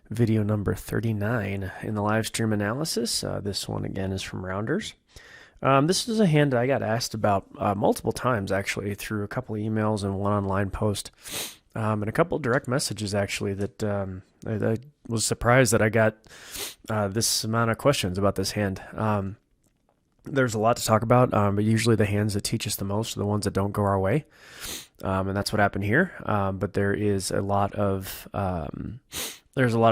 video number 39 in the live stream analysis. This one again is from Rounders. This is a hand that I got asked about multiple times, actually, through a couple of emails and one online post, and a couple of direct messages, actually, that I was surprised that I got this amount of questions about this hand. There's a lot to talk about, but usually the hands that teach us the most are the ones that don't go our way, and that's what happened here. But there is a lot of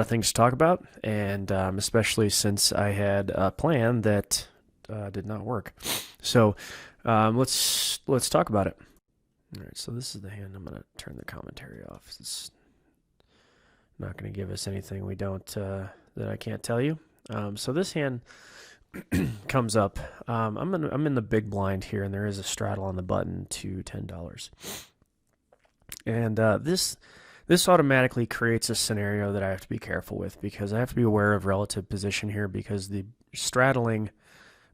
things to talk about, and especially since I had a plan that did not work. So let's talk about it. All right, so this is the hand. I'm going to turn the commentary off. It's not going to give us anything we don't that I can't tell you. So this hand comes up. I'm in the big blind here, and there is a straddle on the button to $10. And this automatically creates a scenario that I have to be careful with, because I have to be aware of relative position here, because the straddling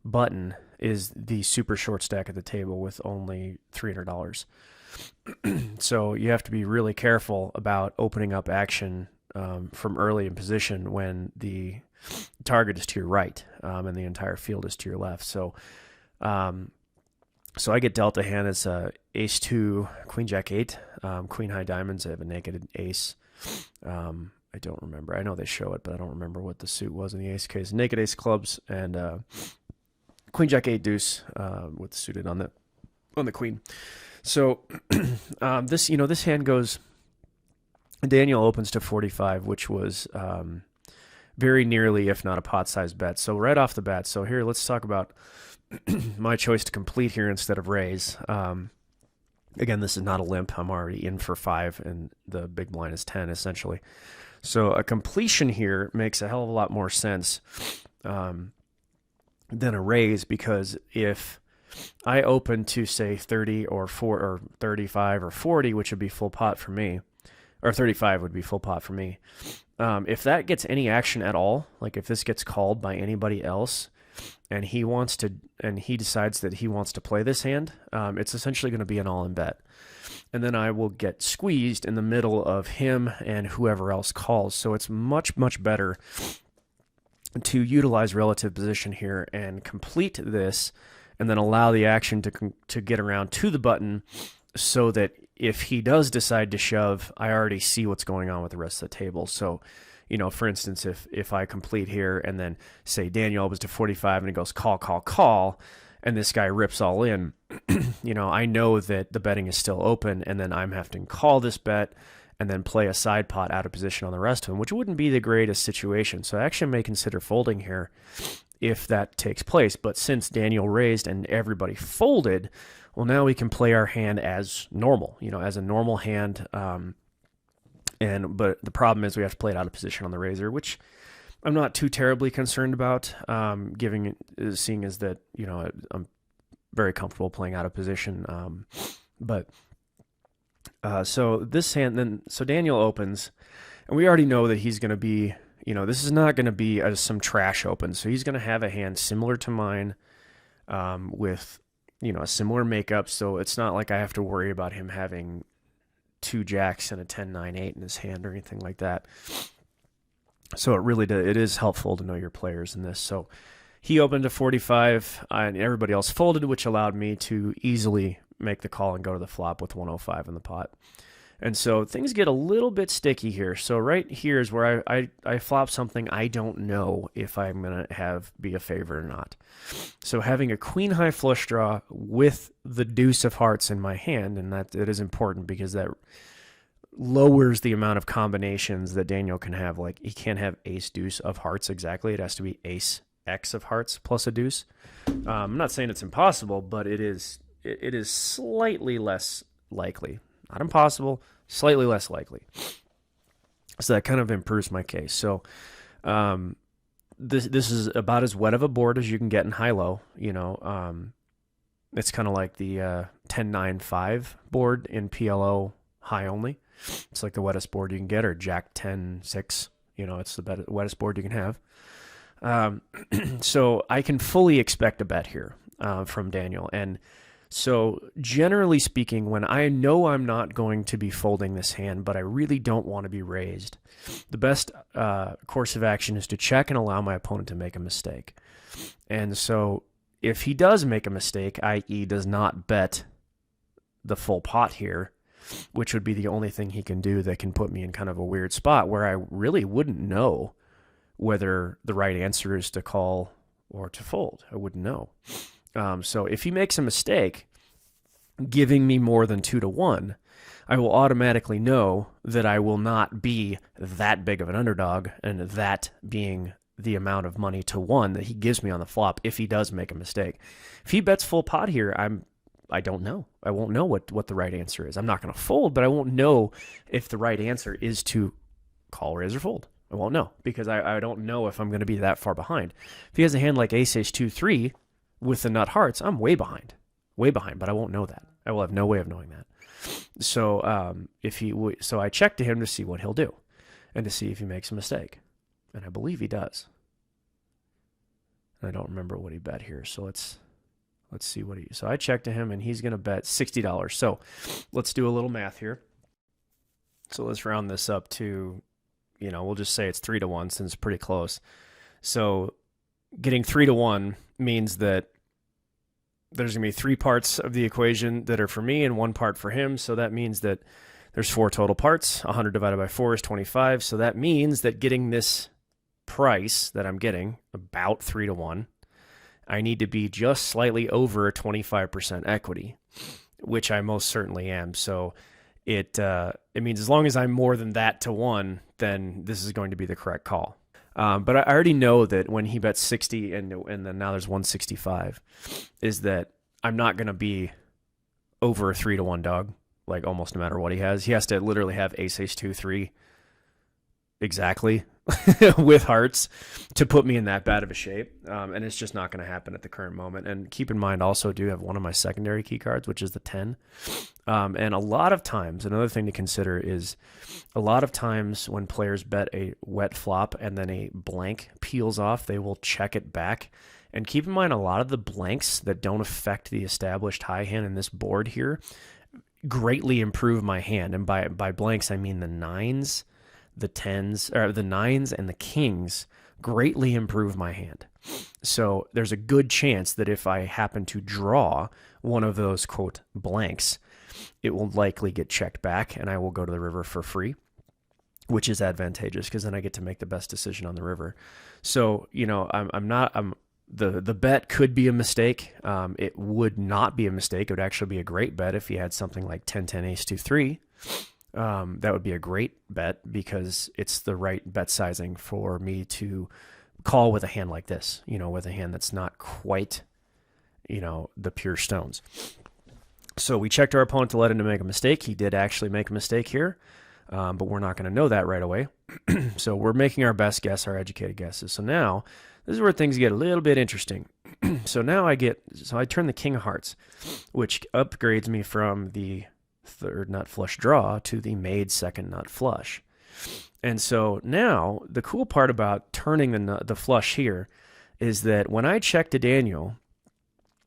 button is the super short stack at the table with only $300. So you have to be really careful about opening up action from early in position when the target is to your right and the entire field is to your left. So I get dealt a hand as ace 2, queen jack 8, queen high diamonds. I have a naked ace. I don't remember. I know they show it, but I don't remember what the suit was in the ace case. Naked ace clubs and queen jack 8 deuce with suited on the queen. So this hand goes. Daniel opens to 45, which was very nearly, if not a pot-sized bet. So right off the bat, so here let's talk about my choice to complete here instead of raise. Again, this is not a limp. I'm already in for 5, and the big blind is 10 essentially. So a completion here makes a hell of a lot more sense than a raise, because if I open to say 30 or 4 or 35 or 40, which would be full pot for me, or 35 would be full pot for me. If that gets any action at all, like if this gets called by anybody else, and he decides that he wants to play this hand, it's essentially going to be an all-in bet. And then I will get squeezed in the middle of him and whoever else calls. So it's much, much better to utilize relative position here and complete this, and then allow the action to get around to the button, so that if he does decide to shove, I already see what's going on with the rest of the table. So, for instance, if I complete here and then say Daniel opens to 45 and he goes call, call, call, and this guy rips all in, I know that the betting is still open, and then I'm having to call this bet and then play a side pot out of position on the rest of them, which wouldn't be the greatest situation. So I actually may consider folding here if that takes place. But since Daniel raised and everybody folded, well, now we can play our hand as normal, as a normal hand. But the problem is we have to play it out of position on the raiser, which I'm not too terribly concerned about, seeing as that, I'm very comfortable playing out of position. So this hand, so Daniel opens, and we already know that he's going to be, this is not going to be some trash open. So he's going to have a hand similar to mine, with, a similar makeup. So it's not like I have to worry about him having 2 jacks and a 10-9-8 in his hand or anything like that. So it is helpful to know your players in this. So he opened to 45 and everybody else folded, which allowed me to easily make the call and go to the flop with 105 in the pot. And so things get a little bit sticky here. So right here is where I flop something I don't know if I'm going to be a favorite or not. So having a queen high flush draw with the deuce of hearts in my hand, and that it is important because that lowers the amount of combinations that Daniel can have. Like, he can't have ace deuce of hearts exactly. It has to be ace X of hearts plus a deuce. I'm not saying it's impossible, but it is slightly less likely. Not impossible, slightly less likely. So that kind of improves my case. So this is about as wet of a board as you can get in high-low. It's kind of like the 10-9-5 board in PLO high only. It's like the wettest board you can get, or Jack 10-6. It's the wettest board you can have. So I can fully expect a bet here from Daniel. And So generally speaking, when I know I'm not going to be folding this hand, but I really don't want to be raised, the best course of action is to check and allow my opponent to make a mistake. And so if he does make a mistake, i.e. does not bet the full pot here, which would be the only thing he can do that can put me in kind of a weird spot where I really wouldn't know whether the right answer is to call or to fold. I wouldn't know. So if he makes a mistake, giving me more than 2-1, I will automatically know that I will not be that big of an underdog, and that being the amount of money to 1 that he gives me on the flop if he does make a mistake. If he bets full pot here, I don't know. I won't know what the right answer is. I'm not going to fold, but I won't know if the right answer is to call, raise, or fold. I won't know because I don't know if I'm going to be that far behind. If he has a hand like ace, ace, 2, 3 with the nut hearts, I'm way behind, but I won't know that. I will have no way of knowing that. So so I check to him to see what he'll do and to see if he makes a mistake. And I believe he does. And I don't remember what he bet here. So let's see what so I check to him and he's going to bet $60. So let's do a little math here. So let's round this up to, we'll just say it's 3-1 since it's pretty close. So getting 3-1 means that there's going to be 3 parts of the equation that are for me and 1 part for him. So that means that there's 4 total parts. 100 divided by 4 is 25. So that means that getting this price that I'm getting, about 3-1, I need to be just slightly over 25% equity, which I most certainly am. So it means as long as I'm more than that to 1, then this is going to be the correct call. But I already know that when he bets 60 and then now there's 165, is that I'm not going to be over a 3-1 dog, like almost no matter what he has. He has to literally have ace, ace, 2, 3 exactly with hearts to put me in that bad of a shape. And it's just not going to happen at the current moment. And keep in mind, also do have one of my secondary key cards, which is the 10. And a lot of times, another thing to consider is a lot of times when players bet a wet flop and then a blank peels off, they will check it back. And keep in mind, a lot of the blanks that don't affect the established high hand in this board here greatly improve my hand. And by blanks, I mean the 9s, the 10s, or the 9s and the kings greatly improve my hand. So there's a good chance that if I happen to draw one of those, quote, blanks, it will likely get checked back and I will go to the river for free, which is advantageous because then I get to make the best decision on the river. So, the bet could be a mistake. It would not be a mistake. It would actually be a great bet if he had something like 10-10, ace, 2, 3. That would be a great bet because it's the right bet sizing for me to call with a hand like this, with a hand that's not quite, the pure stones. So we checked our opponent to let him to make a mistake. He did actually make a mistake here, but we're not going to know that right away. So we're making our best guess, our educated guesses. So now this is where things get a little bit interesting. So now I turn the king of hearts, which upgrades me from the third nut flush draw to the made second nut flush. And so now the cool part about turning the flush here is that when I check to Daniel,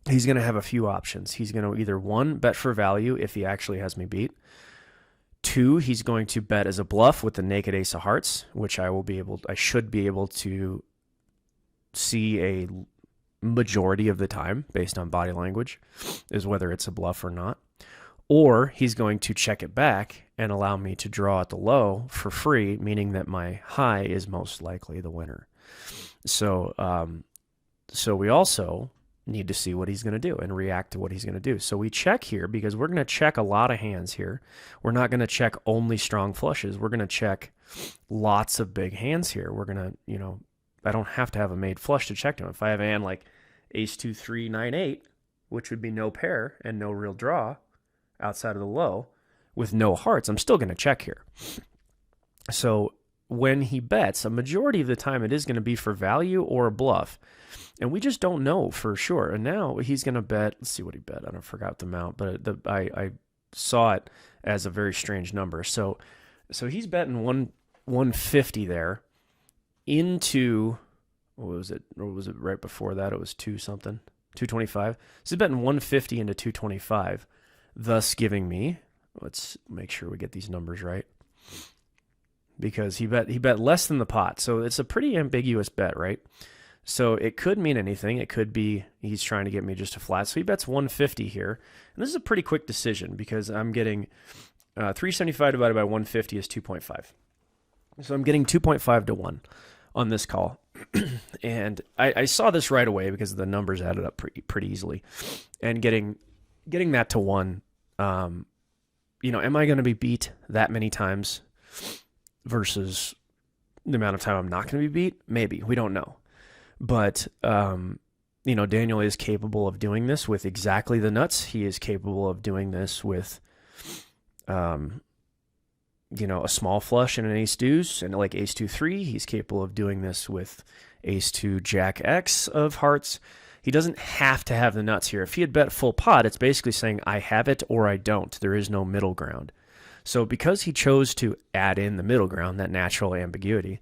he's going to have a few options. He's going to either 1, bet for value if he actually has me beat. 2, he's going to bet as a bluff with the naked ace of hearts, which I should be able to see a majority of the time based on body language is whether it's a bluff or not. Or he's going to check it back and allow me to draw at the low for free, meaning that my high is most likely the winner. So we also need to see what he's going to do and react to what he's going to do. So we check here because we're going to check a lot of hands here. We're not going to check only strong flushes. We're going to check lots of big hands here. We're going to, I don't have to have a made flush to check him. If I have a hand like ace, 2, 3, 9, 8, which would be no pair and no real draw outside of the low with no hearts, I'm still going to check here. So when he bets, a majority of the time it is going to be for value or a bluff. And we just don't know for sure. And now he's going to bet, let's see what he bet. I don't forgot the amount, but I saw it as a very strange number. So he's betting 150 there into, what was it? Or was it right before that? It was 2 something, 225. So he's betting 150 into 225, thus giving me, let's make sure we get these numbers right, because he bet less than the pot. So it's a pretty ambiguous bet, right? So it could mean anything. It could be he's trying to get me just a flat. So he bets 150 here. And this is a pretty quick decision because I'm getting 375 divided by 150 is 2.5. So I'm getting 2.5 to 1 on this call. And I saw this right away because the numbers added up pretty easily. And getting that to 1, am I going to be beat that many times versus the amount of time I'm not going to be beat? Maybe. We don't know. But, Daniel is capable of doing this with exactly the nuts. He is capable of doing this with, a small flush and an ace deuce and like ace 2-3. He's capable of doing this with ace 2 jack X of hearts. He doesn't have to have the nuts here. If he had bet full pot, it's basically saying I have it or I don't. There is no middle ground. So because he chose to add in the middle ground, that natural ambiguity,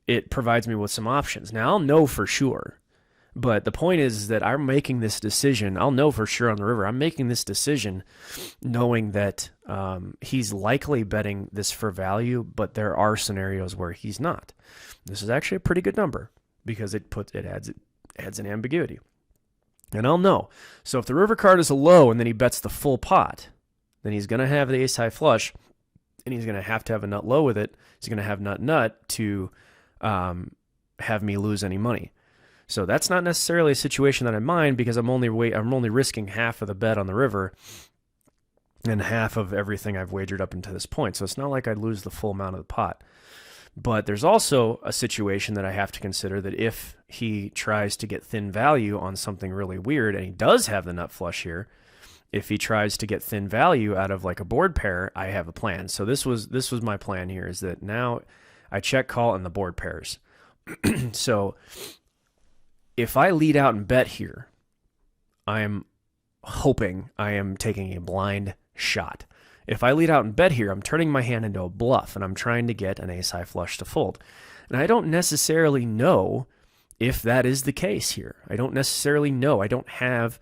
it provides me with some options. Now, I'll know for sure, but the point is that I'm making this decision. I'll know for sure on the river. I'm making this decision knowing that he's likely betting this for value, but there are scenarios where he's not. This is actually a pretty good number because it adds an ambiguity. And I'll know. So if the river card is a low and then he bets the full pot, then he's going to have the ace high flush and he's going to have a nut low with it. He's going to have nut to have me lose any money. So that's not necessarily a situation that I mind because I'm only risking half of the bet on the river and half of everything I've wagered up until this point. So it's not like I lose the full amount of the pot. But there's also a situation that I have to consider that if he tries to get thin value on something really weird, and he does have the nut flush here, if he tries to get thin value out of like a board pair, I have a plan. So this was my plan here, is that now I check call and the board pairs. So if I lead out and bet here, I'm hoping I am taking a blind shot. If I lead out and bet here, I'm turning my hand into a bluff and I'm trying to get an ace high flush to fold. And I don't necessarily know if that is the case here. I don't necessarily know. I don't have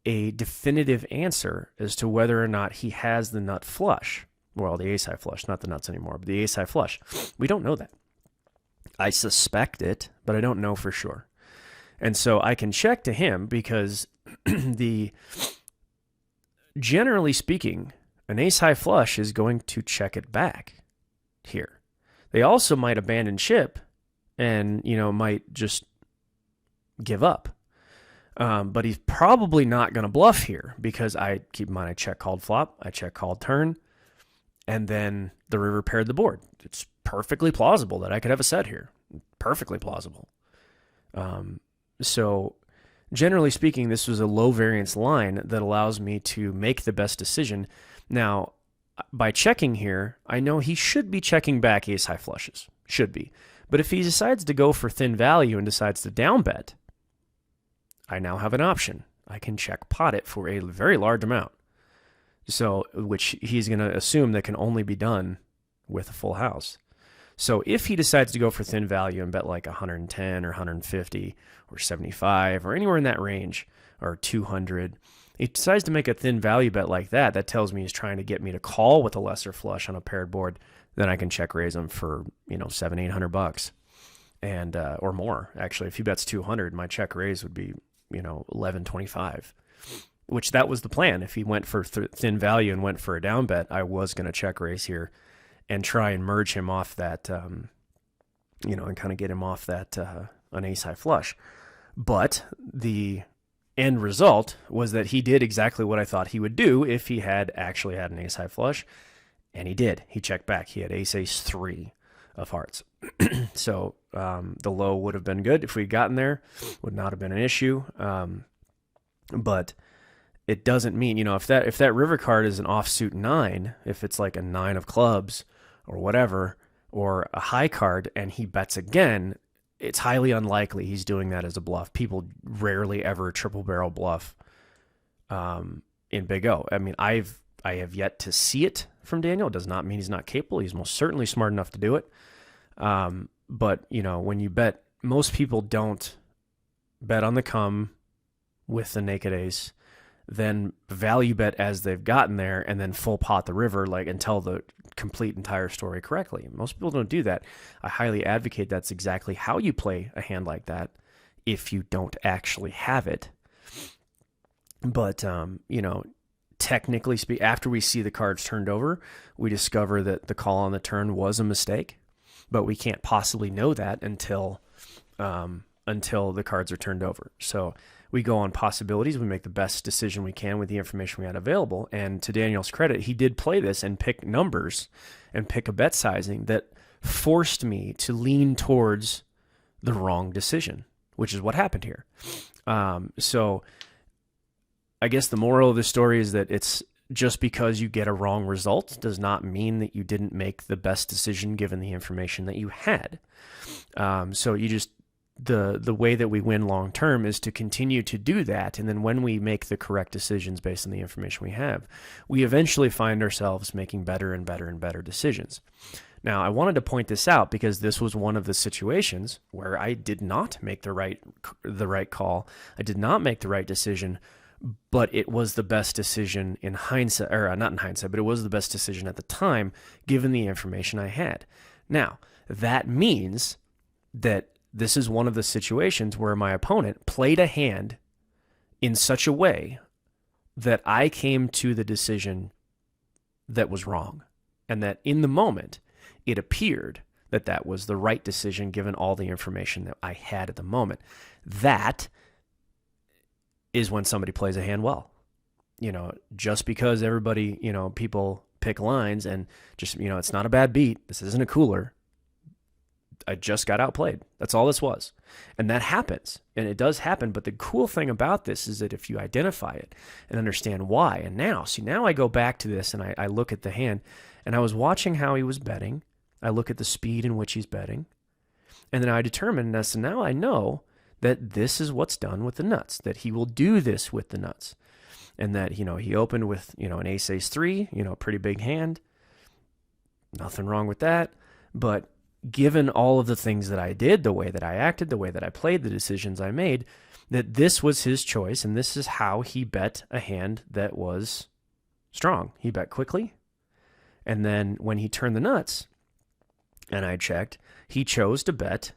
a definitive answer as to whether or not he has the nut flush. Well, the ace high flush, not the nuts anymore, but the ace high flush. We don't know that. I suspect it, but I don't know for sure. And so I can check to him because generally speaking, an ace high flush is going to check it back here. They also might abandon ship and, might just give up. But he's probably not going to bluff here because keep in mind, I check called flop, I check called turn, and then the river paired the board. It's perfectly plausible that I could have a set here. Perfectly plausible. So generally speaking, this was a low variance line that allows me to make the best decision. Now, by checking here, I know he should be checking back ace high flushes. Should be. But if he decides to go for thin value and decides to down bet, I now have an option. I can check pot it for a very large amount. So, which he's going to assume that can only be done with a full house. So if he decides to go for thin value and bet like 110 or 150 or 75 or anywhere in that range or 200, he decides to make a thin value bet like that, that tells me he's trying to get me to call with a lesser flush on a paired board. Then I can check raise him for, $700-800 and, or more. Actually, if he bets 200, my check raise would be, $1125, which that was the plan. If he went for thin value and went for a down bet, I was going to check raise here and try and merge him off that, and kind of get him off that an ace high flush. But the end result was that he did exactly what I thought he would do if he had actually had an ace high flush, and he did. He checked back. He had ace 3 of hearts. So the low would have been good if we'd gotten there. Would not have been an issue. But it doesn't mean, if that river card is an offsuit 9, if it's like a 9 of clubs or whatever, or a high card, and he bets again, it's highly unlikely he's doing that as a bluff. People rarely ever triple barrel bluff in Big O. I mean, I have yet to see it from Daniel. It does not mean he's not capable. He's most certainly smart enough to do it. But when you bet, most people don't bet on the come with the naked ace, then value bet as they've gotten there, and then full pot the river, like, and tell the complete entire story correctly. Most people don't do that. I highly advocate that's exactly how you play a hand like that if you don't actually have it. But, technically speaking, after we see the cards turned over, we discover that the call on the turn was a mistake, but we can't possibly know that until the cards are turned over. So we go on possibilities. We make the best decision we can with the information we had available. And to Daniel's credit, he did play this and pick numbers and pick a bet sizing that forced me to lean towards the wrong decision, which is what happened here. So I guess the moral of the story is that it's just because you get a wrong result does not mean that you didn't make the best decision given the information that you had. So you just, the way that we win long term is to continue to do that, and then when we make the correct decisions based on the information we have, we eventually find ourselves making better and better and better decisions. Now, I wanted to point this out because this was one of the situations where I did not make the right call. I did not make the right decision, but it was the best decision in hindsight, or not in hindsight, but it was the best decision at the time given the information I had. Now, that means that this is one of the situations where my opponent played a hand in such a way that I came to the decision that was wrong, and that in the moment, it appeared that that was the right decision given all the information that I had at the moment. That is when somebody plays a hand well. Just because everybody, people pick lines and just, it's not a bad beat. This isn't a cooler. I just got outplayed. That's all this was. And that happens. And it does happen. But the cool thing about this is that if you identify it and understand why, and now I go back to this and I look at the hand, and I was watching how he was betting. I look at the speed in which he's betting. And then I determine that, so now I know that this is what's done with the nuts, that he will do this with the nuts. And that, he opened with, an ace-3, a pretty big hand. Nothing wrong with that. But given all of the things that I did, the way that I acted, the way that I played, the decisions I made, that this was his choice, and this is how he bet a hand that was strong. He bet quickly, and then when he turned the nuts, and I checked, he chose to bet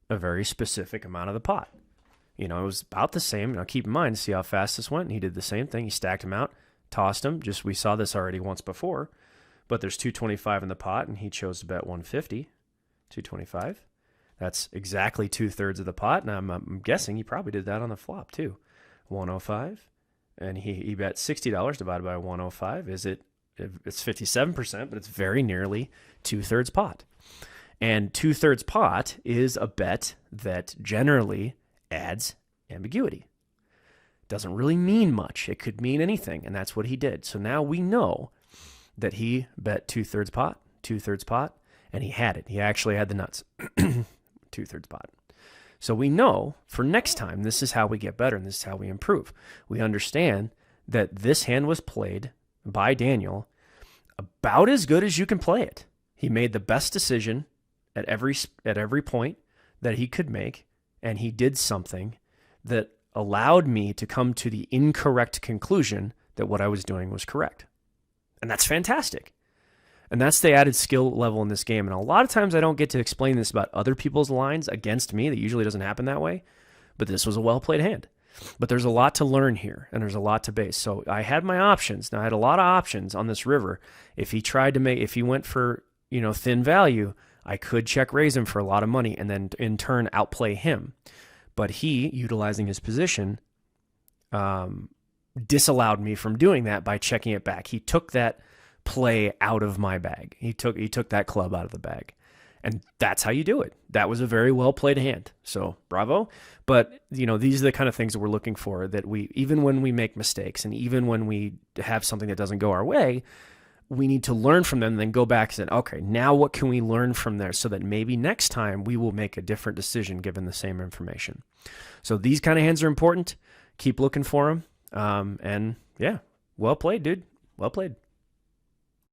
a very specific amount of the pot. It was about the same. Now keep in mind, see how fast this went? He did the same thing. He stacked them out, tossed them. We saw this already once before, but there's 225 in the pot, and he chose to bet 150. 225. That's exactly 2/3 of the pot. Now I'm guessing he probably did that on the flop too. 105, and he bet $60 divided by 105. It's 57%, but it's very nearly 2/3 pot. And 2/3 pot is a bet that generally adds ambiguity. Doesn't really mean much. It could mean anything, and that's what he did. So now we know that he bet 2/3 pot, and he had it. He actually had the nuts. 2/3 pot. So we know for next time, this is how we get better, and this is how we improve. We understand that this hand was played by Daniel about as good as you can play it. He made the best decision at every point that he could make, and he did something that allowed me to come to the incorrect conclusion that what I was doing was correct. And that's fantastic. And that's the added skill level in this game. And a lot of times I don't get to explain this about other people's lines against me. That usually doesn't happen that way. But this was a well-played hand. But there's a lot to learn here, and there's a lot to base. So I had my options. Now I had a lot of options on this river. If he went for, thin value, I could check raise him for a lot of money and then in turn outplay him. But he, utilizing his position, disallowed me from doing that by checking it back. He took that play out of my bag. He took that club out of the bag. And that's how you do it. That was a very well played hand. So bravo. But these are the kind of things that we're looking for, that even when we make mistakes and even when we have something that doesn't go our way, we need to learn from them and then go back and say, okay, now what can we learn from there so that maybe next time we will make a different decision given the same information. So these kind of hands are important. Keep looking for them. And yeah, well played, dude. Well played.